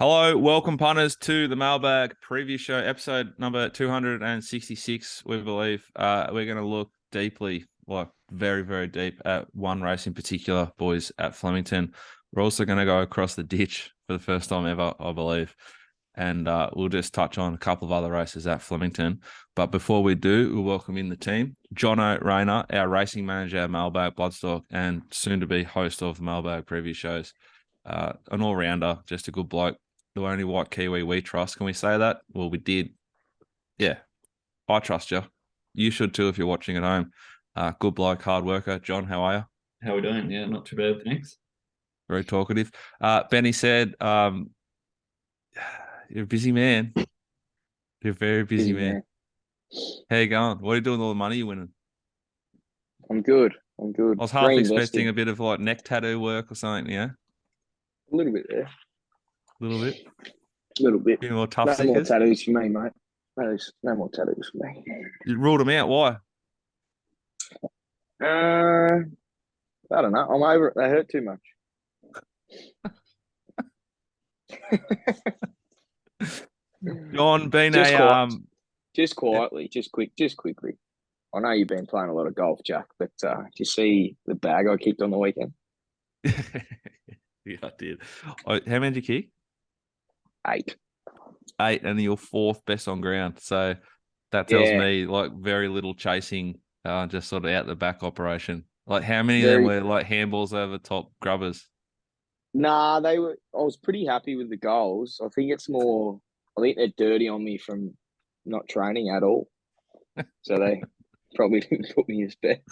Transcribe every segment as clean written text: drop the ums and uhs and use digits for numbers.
Hello, welcome punters to the Mailbag preview show, episode number 266, we believe. We're going to look deeply, very, very deep at one race in particular, boys, at Flemington. We're also going to go across the ditch for the first time ever, I believe. And we'll just touch on a couple of other races at Flemington. But before we do, we'll welcome in the team. Jono Rayner, our racing manager at Mailbag Bloodstock, and soon to be host of the Mailbag preview shows. An all-rounder, just a good bloke. The only white Kiwi we trust. Can we say that? Well, we did. Yeah, I trust you. You should too if you're watching at home. Good bloke, hard worker. John, how are you? How are we doing? Yeah, not too bad, thanks. Very talkative. Benny said, you're a busy man. You're a very busy man. How you going? What are you doing with all the money you're winning? I'm good. I was half expecting a bit of like neck tattoo work or something, yeah? A little bit there. A little bit? A little bit. Few more tough No stickers? more tattoos for me, mate. No more tattoos for me. You ruled them out. Why? I don't know. I'm over it. They hurt too much. John, been just quietly, just quickly. I know you've been playing a lot of golf, Jack, but did you see the bag I kicked on the weekend? Yeah, I did. How many did you kick? 8. 8, and you're 4th best on ground. So that tells me like very little chasing, just sort of out the back operation. Like how many of them were like handballs over top grubbers? Nah, I was pretty happy with the goals. I think they're dirty on me from not training at all. So they probably didn't put me as best.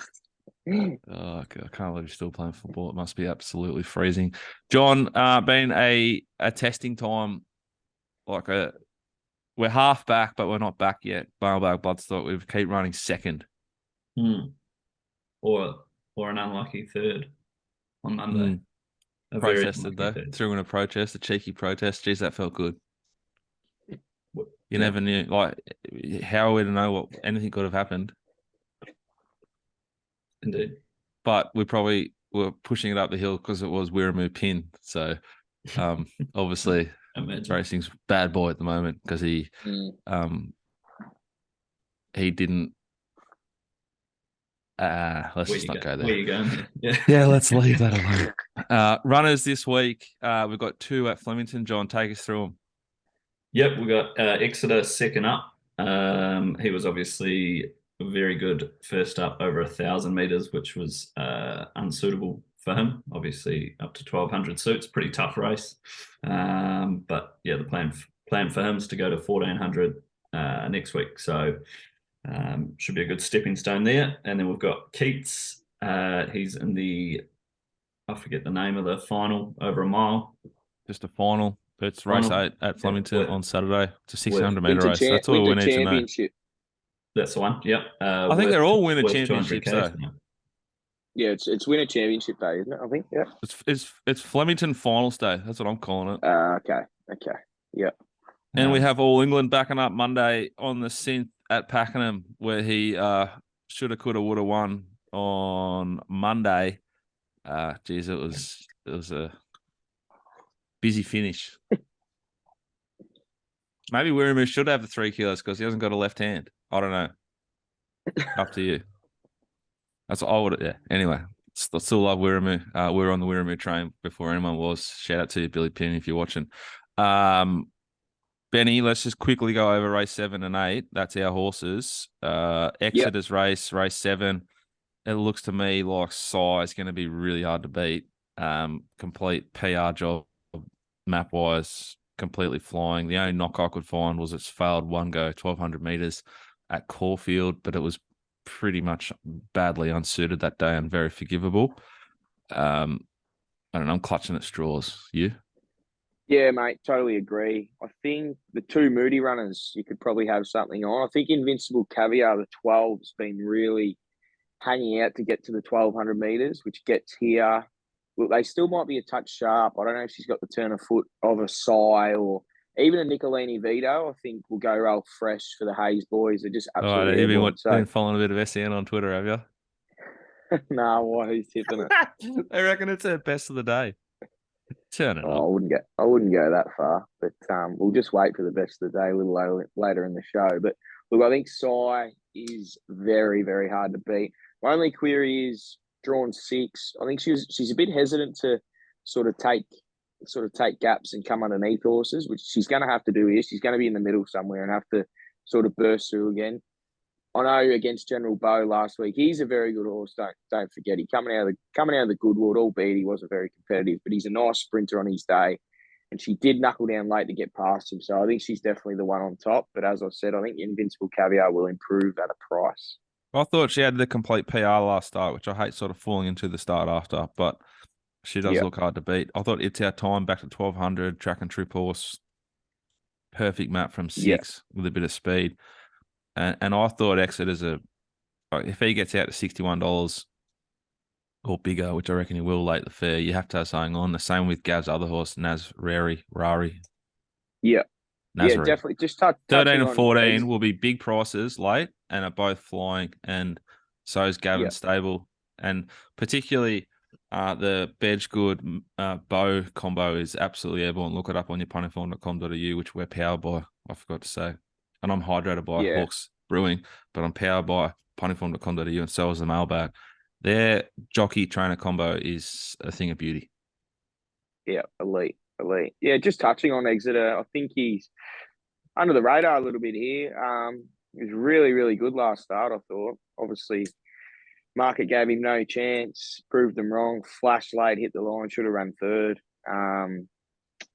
Oh, I can't believe you're still playing football. It must be absolutely freezing. John, been a testing time, we're half back, but we're not back yet. Mailbag Bloodstock, we keep running second. Or an unlucky third on Monday. Protested though. Threw in a protest, a cheeky protest. Geez, that felt good. You never knew. Like, how are we to know what anything could have happened? Indeed. But we probably were pushing it up the hill because it was Wiramu Pin. So obviously racing's bad boy at the moment because he didn't let's just not go there. Where you going? Yeah, let's leave that alone. Runners this week, we've got 2 at Flemington. John, take us through them. Yep, we got Exeter second up. He was obviously very good first up over 1,000 meters, which was unsuitable for him. Obviously, up to 1,200 suits, pretty tough race. But yeah, the plan for him is to go to 1,400 next week. So should be a good stepping stone there. And then we've got Keats. He's in I forget the name of the final, over a mile. Just a final. It's race 8 at Flemington on Saturday. It's a 600-meter race. That's all we need to know. That's the one. Yep. I think they're all winner championships though. Yeah, it's winner championship day, isn't it? I think. Yeah. It's Flemington finals day. That's what I'm calling it. Okay. Yeah. And we have All England backing up Monday on the synth at Pakenham, where he shoulda, coulda, woulda won on Monday. Geez, it was a busy finish. Maybe Wiramu should have the 3 kilos because he hasn't got a left hand. I don't know. Up to you. That's what I would. Yeah. Anyway, I still love Wiramu. We were on the Wiramu train before anyone was. Shout out to you, Billy Pinn, if you're watching. Benny, let's just quickly go over race 7 and 8. That's our horses. Exeter's race 7. It looks to me like size going to be really hard to beat. Complete PR job, map wise, completely flying. The only knock I could find was it's failed one go, 1,200 meters at Caulfield, but it was pretty much badly unsuited that day and very forgivable. I don't know. I'm clutching at straws. You? Yeah, mate, totally agree. I think the 2 Moody runners, you could probably have something on. I think Invincible Caviar, the 12, has been really hanging out to get to the 1,200 meters, which gets here. Look, they still might be a touch sharp. I don't know if she's got the turn of foot of a Sai or even a Nicolini Vito. I think will go real fresh for the Hayes boys. They're just absolutely. You've been following a bit of SEN on Twitter, have you? Nah, why? Who's tipping it? I reckon it's her best of the day. Turn it Oh, up. I wouldn't go that far, but we'll just wait for the best of the day a little later in the show. But look, I think Sai is very, very hard to beat. My only query is drawn 6. I think she's a bit hesitant to sort of take gaps and come underneath horses, which she's going to have to do here. She's going to be in the middle somewhere and have to sort of burst through again. I know against General Bow last week, he's a very good horse. Don't forget, he coming out of the Goodwood, albeit he wasn't very competitive, but he's a nice sprinter on his day. And she did knuckle down late to get past him, so I think she's definitely the one on top. But as I said, I think Invincible Caviar will improve at a price. I thought she had the complete PR last start, which I hate sort of falling into the start after, but she does look hard to beat. I thought It's Our Time back to 1200, track and trip horse, perfect map from 6 with a bit of speed. And I thought Exeter's if he gets out to $61 or bigger, which I reckon he will late the fair, you have to have something on. The same with Gav's other horse, Rari. Yeah. Nazari. Yeah, definitely. Just 13 and 14 will be big prices late and are both flying. And so is Gavin's stable. And particularly the Bedgegood Bow combo is absolutely airborne. Look it up on your puntingform.com.au, which we're powered by, I forgot to say. And I'm hydrated by Hawks Brewing, but I'm powered by puntingform.com.au, and so is the Mailbag. Their jockey trainer combo is a thing of beauty. Yeah, elite. Yeah, just touching on Exeter, I think he's under the radar a little bit here. He was really, really good last start, I thought. Obviously, market gave him no chance, proved them wrong, flashed late, hit the line, should have run third. I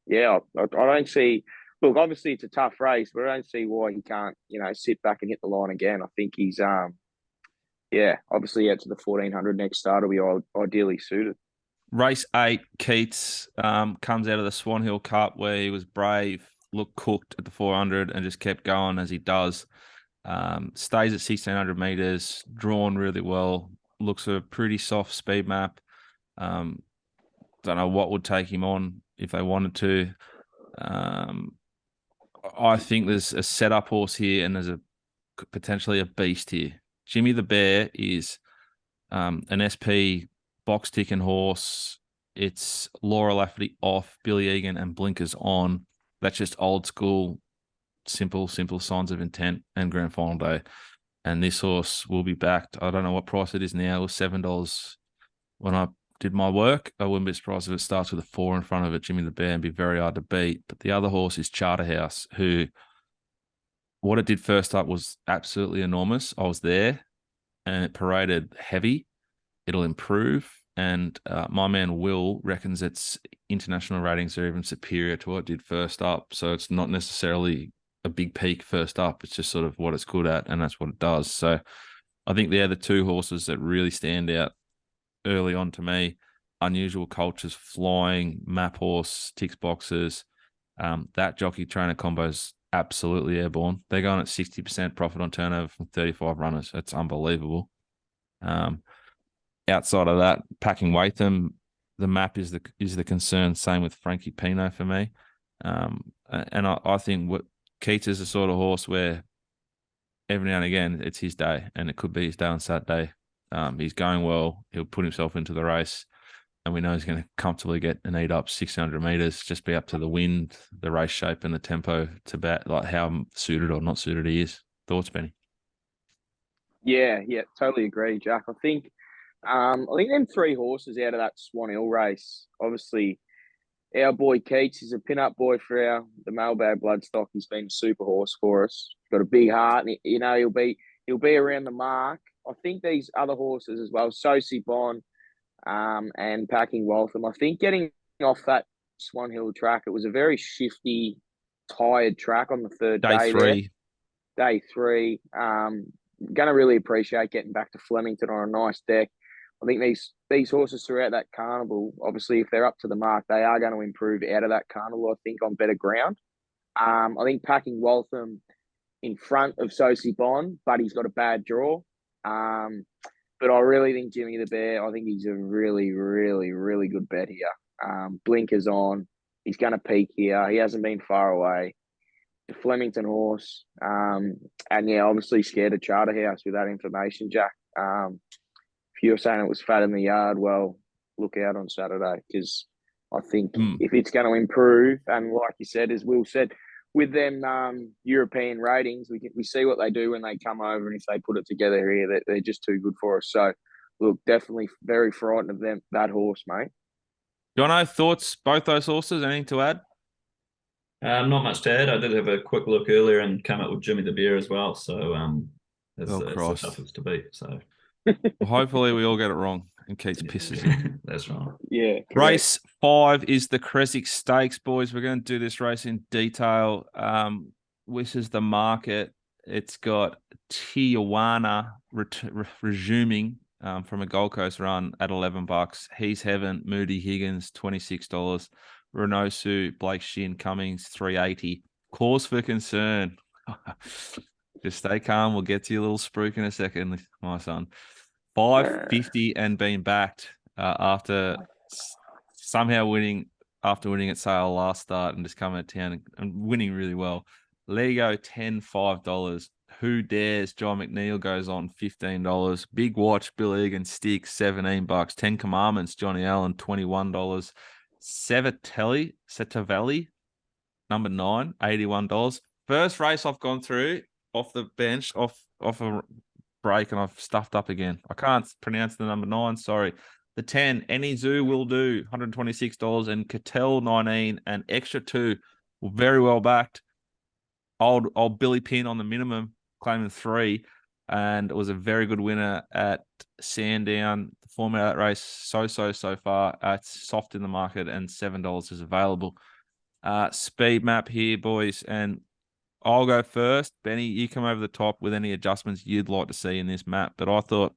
don't see. Look, obviously it's a tough race, but I don't see why he can't, sit back and hit the line again. I think he's, obviously out to the 1400 next start will be ideally suited. Race 8, Keats comes out of the Swan Hill Cup where he was brave, looked cooked at the 400 and just kept going as he does. Stays at 1600 meters, drawn really well, looks a pretty soft speed map. Don't know what would take him on if they wanted to. I think there's a setup horse here and there's potentially a beast here. Jimmy the Bear is an SP box ticking horse. It's Laura Lafferty off, Billy Egan and blinkers on. That's just old school, simple signs of intent and grand final day. And this horse will be backed. I don't know what price it is now. It was $7 when I did my work. I wouldn't be surprised if it starts with a 4 in front of it, Jimmy the Bear, and be very hard to beat. But the other horse is Charterhouse, who what it did first up was absolutely enormous. I was there and it paraded heavy. It'll improve. And my man Will reckons its international ratings are even superior to what it did first up. So it's not necessarily a big peak first up. It's just sort of what it's good at, and that's what it does. So I think they're the two horses that really stand out early on to me. Unusual Cultures, flying, map horse, ticks boxes. That jockey trainer combo is absolutely airborne. They're going at 60% profit on turnover from 35 runners. That's unbelievable. Outside of that, Packing Watham, the map is the concern. Same with Frankie Pino for me. And I think what Keats is the sort of horse where every now and again it's his day, and it could be his day on Saturday. He's going well. He'll put himself into the race, and we know he's going to comfortably get an eat up 600 meters. Just be up to the wind, the race shape, and the tempo to bet like how suited or not suited he is. Thoughts, Benny? Yeah, totally agree, Jack. I think them 3 horses out of that Swan Hill race. Obviously, our boy Keats is a pin-up boy for the Mailbag bloodstock. He's been a super horse for us. Got a big heart, and he'll be around the mark. I think these other horses as well, Sosie Bond, and Packing Waltham. I think getting off that Swan Hill track, it was a very shifty, tired track on the third day. Day 3. Going to really appreciate getting back to Flemington on a nice deck. I think these horses throughout that carnival, obviously, if they're up to the mark, they are going to improve out of that carnival, I think, on better ground. I think Packing Waltham in front of Sosie Bond, but he's got a bad draw. But I really think Jimmy the Bear, I think he's a really, really, really good bet here. Blinkers on. He's going to peak here. He hasn't been far away. The Flemington horse. And obviously scared of Charterhouse with that information, Jack. If you were saying it was fat in the yard, well, look out on Saturday because I think Mm. if it's going to improve, and like you said, as Will said, with them European ratings, we see what they do when they come over, and if they put it together here, they're just too good for us. So, look, definitely very frightened of that horse, mate. Jono, thoughts, both those horses? Anything to add? Not much to add. I did have a quick look earlier and come up with Jimmy the Bear as well. So it's Oh, the Christ. toughest to beat. So Well, hopefully we all get it wrong and Keats pisses you. that's right. Yeah. Correct. Race 5 is the Creswick Stakes, boys. We're going to do this race in detail. This is the market. It's got Tijuana resuming from a Gold Coast run at $11. He's Heaven, Moody Higgins, $26. Renosu, Blake Shin, Cummings, $3.80. Cause for concern. Just stay calm. We'll get to your little spruik in a second, my son. $5.50 and being backed after somehow winning at Sale last start and just coming to town and winning really well. Lego $10, $5. Who Dares? John McNeil goes on $15. Big Watch, Bill Egan Stick, $17. 10 Commandments, Johnny Allen, $21. Setavelli, number 9, $81. First race I've gone through off the bench, off a break, and I've stuffed up again. I can't pronounce the number 9. Sorry. The 10, Any Zoo Will Do, $126, and Cattell 19 and Extra 2 were very well backed. Old Billy Pin on the minimum, claiming 3, and it was a very good winner at Sandown. The format of that race so far. It's soft in the market, and $7 is available. Speed map here, boys, and I'll go first. Benny, you come over the top with any adjustments you'd like to see in this map. But I thought,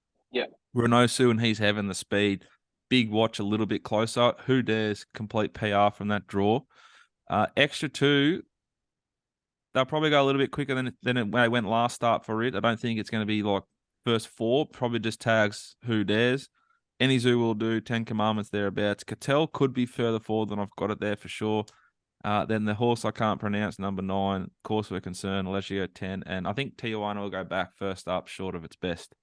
Renosu and He's Heaven, the speed. Big Watch a little bit closer. Who Dares? Complete PR from that draw. Extra 2, they'll probably go a little bit quicker than they went last start for it. I don't think it's going to be like first 4. Probably just tags Who Dares. Any Zoo Will Do, 10 Commandments thereabouts. Cattell could be further forward than I've got it there for sure. Then the horse I can't pronounce, number 9, Course for Concern, Alessio 10, and I think Tijuana will go back first up, short of its best.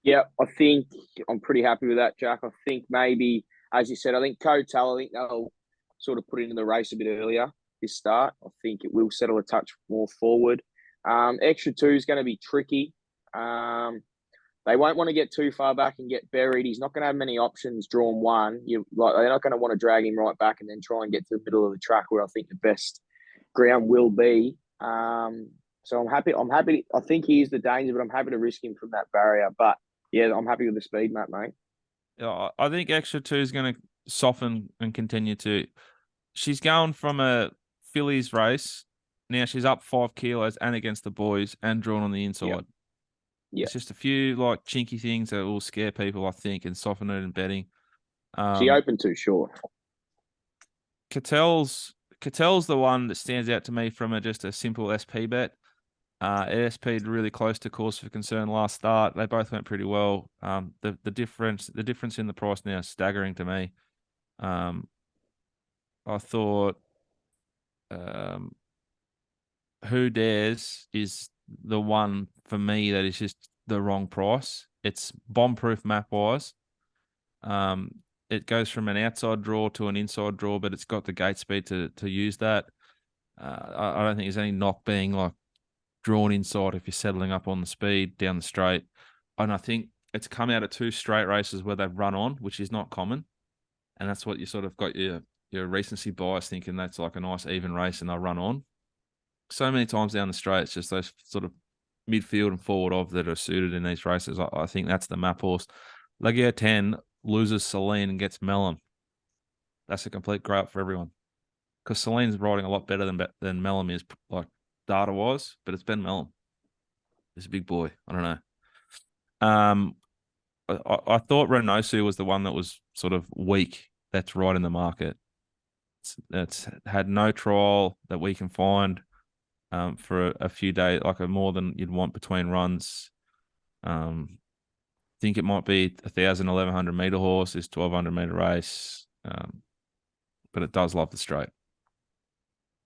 Yeah, I think I'm pretty happy with that, Jack. I think maybe, as you said, I think Coattail, I think they'll sort of put into the race a bit earlier this start. I think it will settle a touch more forward. Extra 2 is going to be tricky. They won't want to get too far back and get buried. He's not going to have many options drawn 1. They're not going to want to drag him right back and then try and get to the middle of the track where I think the best ground will be. So I'm happy. I think he is the danger, but I'm happy to risk him from that barrier. But yeah, I'm happy with the speed map, mate. Yeah, I think Extra 2 is going to soften and continue to. She's going from a fillies race. Now she's up 5 kilos and against the boys and drawn on the inside. Yeah. It's just a few like chinky things that will scare people, I think, and soften it in betting. She opened too short. Cattell's the one that stands out to me from just a simple SP bet. It SP'd really close to Course for Concern last start. They both went pretty well. The difference in the price now is staggering to me. I thought Who Dares is the one for me that is just the wrong price. It's bomb-proof map-wise. It goes from an outside draw to an inside draw, but it's got the gate speed to use that. I don't think there's any knock being like drawn inside if you're settling up on the speed down the straight. And I think it's come out of 2 straight races where they've run on, which is not common. And that's what you sort of got your recency bias thinking that's like a nice even race and they'll run on. So many times down the straight, it's just those sort of midfield and forward of that are suited in these races. I think that's the map horse. Legio 10 loses Celine and gets Mellum. That's a complete grow up for everyone. Because Celine's riding a lot better than Mellum is, like data-wise, but it's Ben Mellum. He's a big boy. I don't know. I thought Renosu was the one that was sort of weak. That's right in the market. It's had no trial that we can find for a few days, like more than you'd want between runs. Think it might be 1,000, 1,100 meter horse, this 1,200 meter race, but it does love the straight.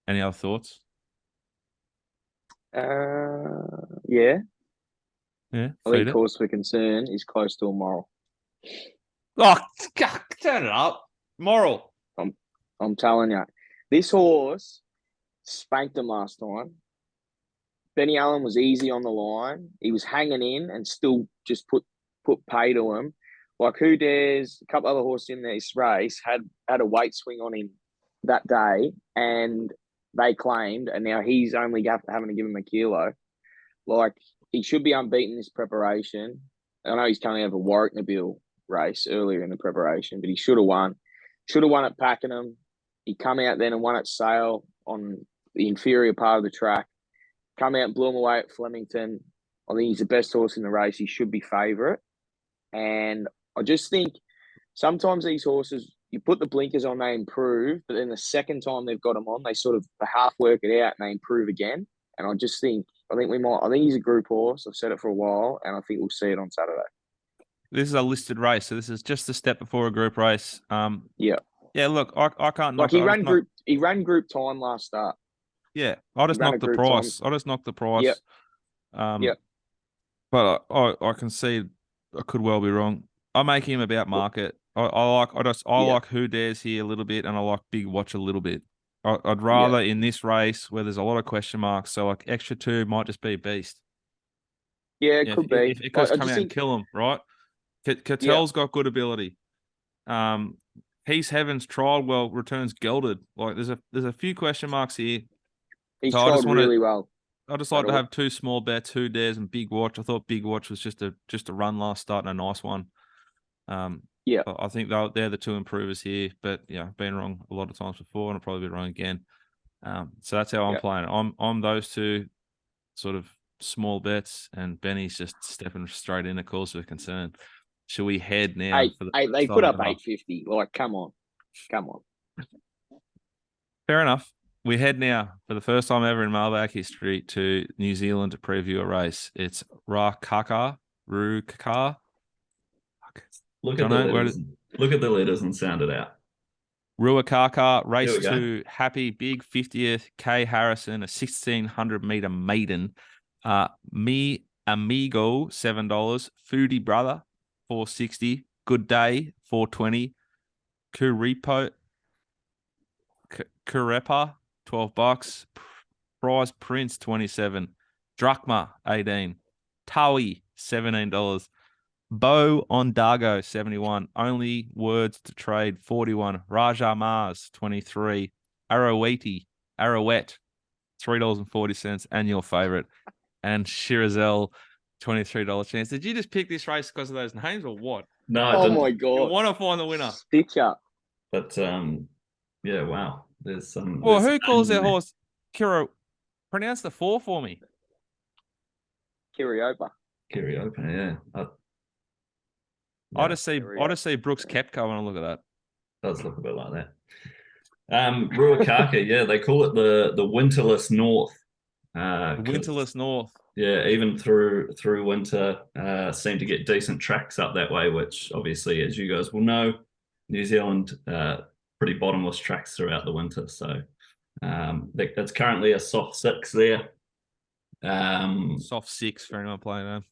Any other thoughts? Yeah. I think it. Course for Concern is close to a moral. Oh, turn it up. Moral. I'm telling you, this horse spanked him last time. Benny Allen was easy on the line. He was hanging in and still just put pay to him. Like Who Dares, a couple other horses in this race had a weight swing on him that day, and they claimed, and now he's only having to give him a kilo. Like, he should be unbeaten this preparation. I know he's coming out of a Warwick Nabil race earlier in the preparation, but he should have won. Should have won at Pakenham. He come out then and won at Sale on the inferior part of the track. Come out and blew him away at Flemington. I think he's the best horse in the race. He should be favourite. And I just think sometimes these horses, you put the blinkers on, they improve, but then the second time they've got them on, they sort of half work it out and they improve again. And I think he's a group horse. I've said it for a while, and I think we'll see it on Saturday. This is a listed race, so this is just a step before a group race. Yeah. Yeah, look, I can't knock he ran group time last start. Yeah, I just knocked the price. Time. I just knocked the price. Yep. But I can see I could well be wrong. I make him about market. I like Who Dares here a little bit, and I like Big Watch a little bit. I'd rather in this race where there's a lot of question marks. So like extra 2 might just be a beast. Yeah, it could be. If it goes come out and kill him, right? Cattell's got good ability. Peace Heavens trialled well, returns gelded. Like there's a few question marks here. He trialled really well. I just like to have 2 small bets, Who Dares and Big Watch. I thought Big Watch was just a run last start and a nice one. I think they're the 2 improvers here, but I've been wrong a lot of times before, and I'll probably be wrong again. So that's how I'm playing it. I'm those 2 sort of small bets, and Benny's just stepping straight in. Of course, we're concerned. Should we head now? They put up 850. Like, come on. Fair enough. We head now for the first time ever in Mailbag history to New Zealand to preview a race. It's Ruakaka. Look at the letters and sound it out. Ruakaka, race 2, happy big 50th, K Harrison, a 1,600 meter maiden. Me Amigo, $7. Foodie Brother, $4.60. Good Day, $4.20. Kurepa, $12. Prize Prince, $27. Drachma, $18. Taui, $17. Bo Ondago, $71. Only Words to Trade, $41. Raja Mars, $23. Arrowette, $3.40. And your favorite. And Shirazel, $23 chance. Did you just pick this race because of those names or what? No, I didn't. My God. You want to find the winner. Stitch up. But, wow. There's some... Well, who calls their horse Kiro? Pronounce the 4 for me. Kiriopa, yeah. I just see Brooks Koepka when I look at that. Does look a bit like that. Ruakaka, they call it the winterless north. Winterless north. Yeah, even through winter, seem to get decent tracks up that way, which obviously, as you guys will know, New Zealand, pretty bottomless tracks throughout the winter. So that's currently a soft 6 there. Soft 6 for anyone playing that.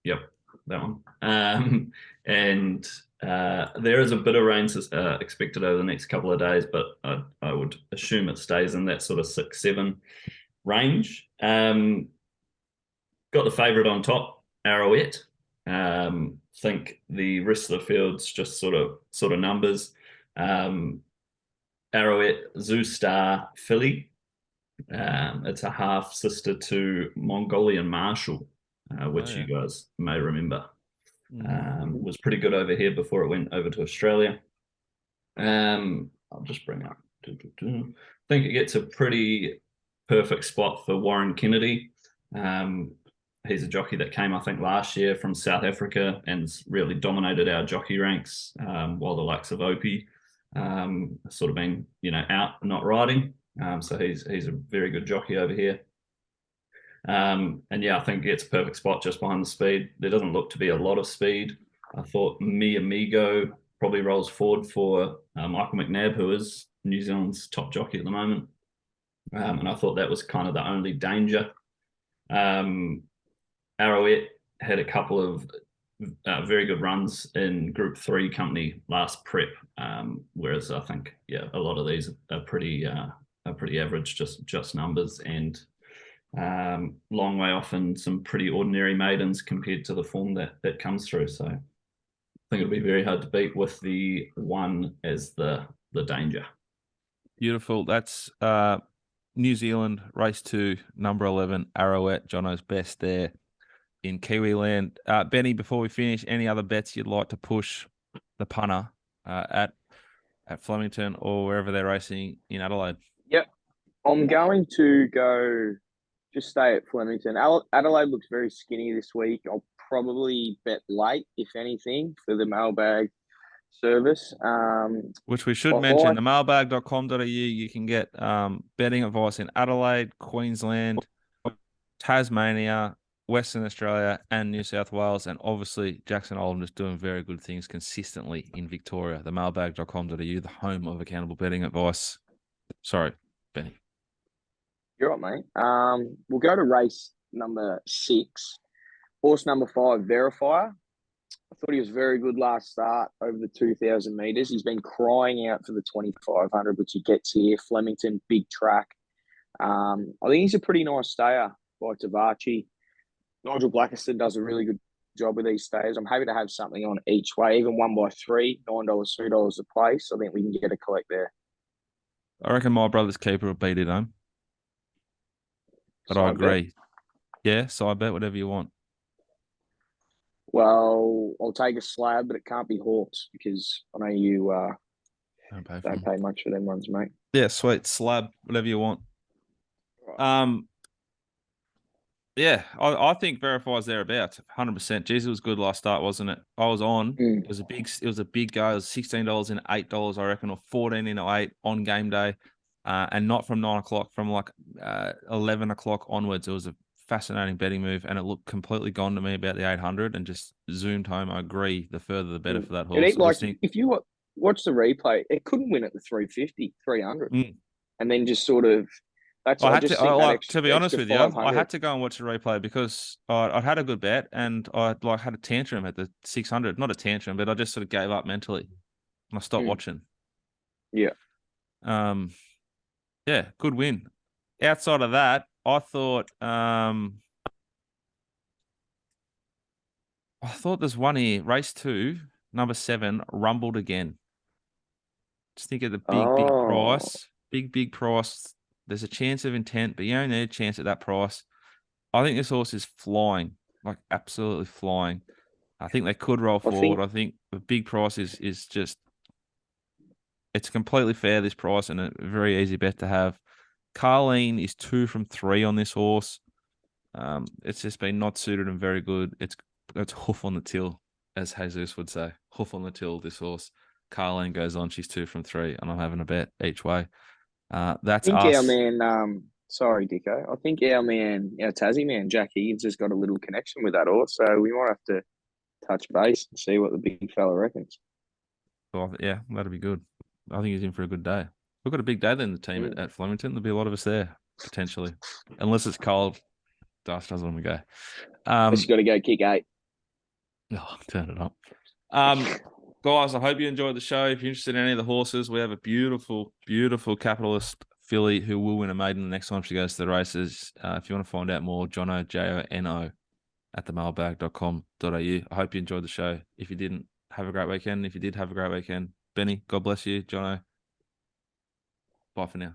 Yep, that one. And there is a bit of rain expected over the next couple of days, but I would assume it stays in that sort of 6-7 range. Got the favourite on top, Arrowette. Think the rest of the field's just sort of numbers. Arrowette, Zoo Star, Filly. It's a half sister to Mongolian Marshall, which you guys may remember. Was pretty good over here before it went over to Australia. I'll just bring up. I think it gets a pretty perfect spot for Warren Kennedy. He's a jockey that came, I think, last year from South Africa and really dominated our jockey ranks, while the likes of Opie sort of been, out, not riding. So he's a very good jockey over here. I think it gets a perfect spot just behind the speed. There doesn't look to be a lot of speed. I thought Mi Amigo probably rolls forward for Michael McNabb, who is New Zealand's top jockey at the moment. And I thought that was kind of the only danger. Arrowette had a couple of very good runs in Group 3 company last prep, whereas I think a lot of these are pretty average, just numbers, and long way off in some pretty ordinary maidens compared to the form that comes through. So I think it'll be very hard to beat with the 1 as the danger. Beautiful. That's New Zealand race 2, number 11, Arrowette. Jono's best there in Kiwi land. Benny, before we finish, any other bets you'd like to push the punter at Flemington or wherever they're racing in Adelaide? Yep. I'm going to go just stay at Flemington. Adelaide looks very skinny this week. I'll probably bet late, if anything, for the Mailbag service. Which we should mention, the mailbag.com.au, you can get betting advice in Adelaide, Queensland, Tasmania, Western Australia, and New South Wales, and obviously Jackson Oldham just doing very good things consistently in Victoria. The mailbag.com.au, the home of accountable betting advice. Sorry, Benny. You're right, mate. We'll go to race number 6. Horse number 5, Verifier. I thought he was very good last start over the 2,000 metres. He's been crying out for the 2,500, which he gets here. Flemington, big track. I think he's a pretty nice stayer by Tavachi. Nigel Blackiston does a really good job with these stayers. I'm happy to have something on each way, even 1 by 3, $9, $3 a place. I think we can get a collect there. I reckon my brother's keeper will beat it home. But I agree. Yeah, so I bet whatever you want. Well, I'll take a slab, but it can't be Hawks because I know you don't pay much for them ones, mate. Yeah, sweet. Slab, whatever you want. Yeah, I think Verify's thereabouts, 100%. Jesus was good last start, wasn't it? I was on. It was a big go. It was $16 in $8, I reckon, or 14 in 8 on game day, and not from 9 o'clock, from like 11 o'clock onwards. It was a fascinating betting move, and it looked completely gone to me about the 800, and just zoomed home. I agree. The further, the better for that horse. If you watch the replay, it couldn't win at the 350, 300, and then just sort of. To be honest with you, I had to go and watch the replay because I had a good bet and I had a tantrum at the 600. Not a tantrum, but I just sort of gave up mentally and I stopped watching. Yeah. Yeah, good win. Outside of that, I thought there's one here, race 2, number 7, rumbled again. Just think of the big price. Big price. There's a chance of intent, but you only need a chance at that price. I think this horse is flying, like absolutely flying. I think they could roll forward. I think the big price is just, it's completely fair, this price, and a very easy bet to have. Carleen is 2 from 3 on this horse. It's just been not suited and very good. It's hoof on the till, as Jesus would say. Hoof on the till, this horse. Carleen goes on, she's 2 from 3, and I'm having a bet each way. That's us. Our man, sorry, Dicko. I think our Tassie man, Jack Higgins, has got a little connection with that horse, so we might have to touch base and see what the big fella reckons. Well, yeah, that'd be good. I think he's in for a good day. We've got a big day then, the team at Flemington. There'll be a lot of us there, potentially. Unless it's cold. Dice doesn't want to go. Just got to go kick 8. Oh, turn it up. Guys, I hope you enjoyed the show. If you're interested in any of the horses, we have a beautiful, beautiful capitalist filly who will win a maiden the next time she goes to the races. If you want to find out more, Jono, Jono, at themailbag.com.au. I hope you enjoyed the show. If you didn't, have a great weekend. If you did, have a great weekend. Benny, God bless you. Jono, bye for now.